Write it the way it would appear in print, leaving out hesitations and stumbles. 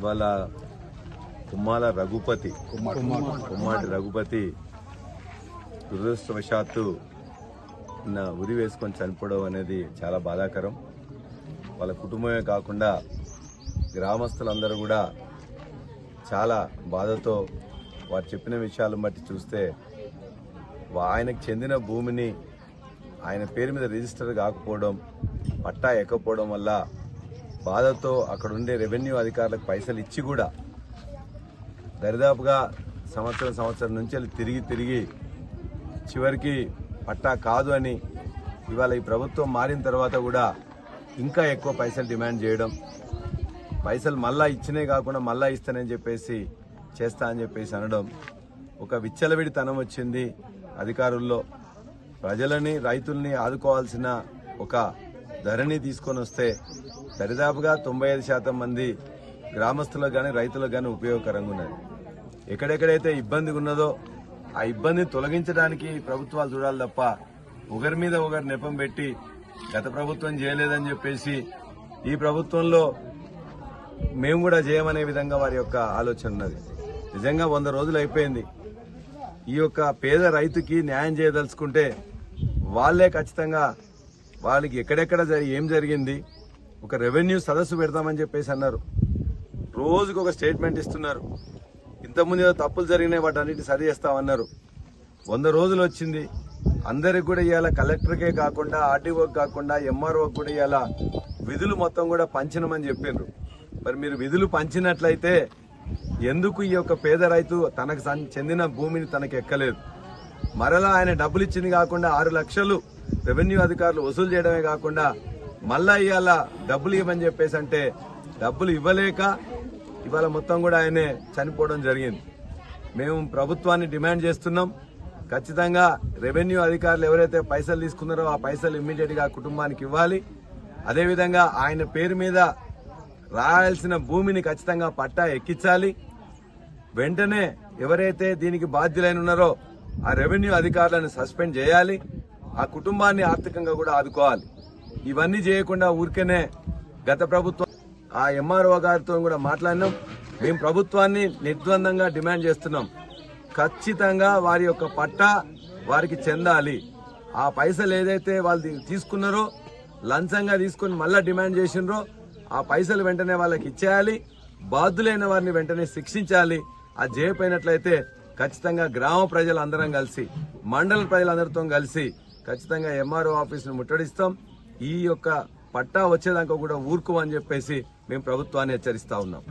ఇవాళ కుమ్మాటి రఘుపతి దురదృష్టవశాత్తు ఉరి వేసుకొని చనిపోవడం అనేది చాలా బాధాకరం. వాళ్ళ కుటుంబమే కాకుండా గ్రామస్తులందరూ కూడా చాలా బాధతో వారు చెప్పిన విషయాలను బట్టి చూస్తే ఆయనకు చెందిన భూమిని ఆయన పేరు మీద రిజిస్టర్ కాకపోవడం, పట్టా ఎక్కపోవడం వల్ల బాధతో అక్కడ ఉండే రెవెన్యూ అధికారులకు పైసలు ఇచ్చి కూడా దరిదాపుగా సంవత్సరం నుంచి తిరిగి చివరికి పట్టా కాదు అని ఇవాళ ఈ ప్రభుత్వం మారిన తర్వాత కూడా ఇంకా ఎక్కువ పైసలు డిమాండ్ చేయడం, పైసలు మళ్ళా ఇచ్చినే కాకుండా మళ్ళా ఇస్తానని చెప్పేసి చేస్తా అని చెప్పేసి అనడం ఒక విచ్చలవిడితనం వచ్చింది అధికారుల్లో. ప్రజలని రైతుల్ని ఆదుకోవాల్సిన ఒక ధరని తీసుకొని వస్తే దరిదాపుగా 95% మంది గ్రామస్తులకు కానీ రైతులకు కానీ ఉపయోగకరంగా ఉన్నది. ఎక్కడెక్కడైతే ఇబ్బంది ఉన్నదో ఆ ఇబ్బందిని తొలగించడానికి ప్రభుత్వాలు చూడాలి తప్ప ఒకరి మీద ఒకరు నెపం పెట్టి గత ప్రభుత్వం చేయలేదని చెప్పేసి ఈ ప్రభుత్వంలో మేము కూడా చేయమనే విధంగా వారి యొక్క ఆలోచన ఉన్నది. నిజంగా 100 రోజులు అయిపోయింది. ఈ యొక్క పేద రైతుకి న్యాయం చేయదలుచుకుంటే వాళ్లే ఖచ్చితంగా వాళ్ళకి ఎక్కడెక్కడ ఏం జరిగింది ఒక రెవెన్యూ సదస్సు పెడతామని చెప్పేసి అన్నారు. రోజుకు ఒక స్టేట్మెంట్ ఇస్తున్నారు. ఇంతకుముందు ఏదో తప్పులు జరిగినాయి వాటన్నిటిని సరి చేస్తామన్నారు. 100 రోజులు వచ్చింది. అందరికి కూడా ఇవాళ కలెక్టర్కే కాకుండా ఆర్టీఓకి కాకుండా ఎంఆర్ఓకి కూడా ఇవాళ విధులు మొత్తం కూడా పంచినమని చెప్పిండ్రు. మరి మీరు విధులు పంచినట్లయితే ఎందుకు ఈ యొక్క పేద రైతు తనకు చెందిన భూమిని తనకు ఎక్కలేదు? మరలా ఆయన డబ్బులు ఇచ్చింది కాకుండా 6 లక్షలు రెవెన్యూ అధికారులు వసూలు చేయడమే కాకుండా మళ్ళా ఇవాళ డబ్బులు ఇవ్వమని చెప్పేసి అంటే డబ్బులు ఇవ్వలేక ఇవాళ మొత్తం కూడా ఆయనే చనిపోవడం జరిగింది. మేము ప్రభుత్వాన్ని డిమాండ్ చేస్తున్నాం, ఖచ్చితంగా రెవెన్యూ అధికారులు ఎవరైతే పైసలు తీసుకున్నారో ఆ పైసలు ఇమ్మీడియట్ గా కుటుంబానికి ఇవ్వాలి. అదేవిధంగా ఆయన పేరు మీద రాయాల్సిన భూమిని ఖచ్చితంగా పట్టా ఎక్కించాలి. వెంటనే ఎవరైతే దీనికి బాధ్యులైన ఉన్నారో ఆ రెవెన్యూ అధికారులను సస్పెండ్ చేయాలి. ఆ కుటుంబాన్ని ఆర్థికంగా కూడా ఆదుకోవాలి. ఇవన్నీ చేయకుండా ఊరికేనే గత ప్రభుత్వం ఆ ఎంఆర్ఓ గారితో కూడా మాట్లాడినాం. మేము ప్రభుత్వాన్ని నిర్ద్వందంగా డిమాండ్ చేస్తున్నాం, ఖచ్చితంగా వారి యొక్క పట్టా వారికి చెందాలి. ఆ పైసలు ఏదైతే వాళ్ళు తీసుకున్నారో లంచంగా తీసుకుని మళ్ళా డిమాండ్ చేసినారో ఆ పైసలు వెంటనే వాళ్ళకి ఇచ్చేయాలి. బాధ్యులైన వారిని వెంటనే శిక్షించాలి. అది చేయకపోయినట్లయితే ఖచ్చితంగా గ్రామ ప్రజలందరం కలిసి మండల ప్రజలందరితో కలిసి ఖచ్చితంగా ఎంఆర్ఓ ఆఫీసును ముట్టడిస్తాం. ఈ యొక్క పట్టా వచ్చేదాకా కూడా ఊరుకోమని చెప్పేసి మేము ప్రభుత్వాన్ని హెచ్చరిస్తా ఉన్నాం.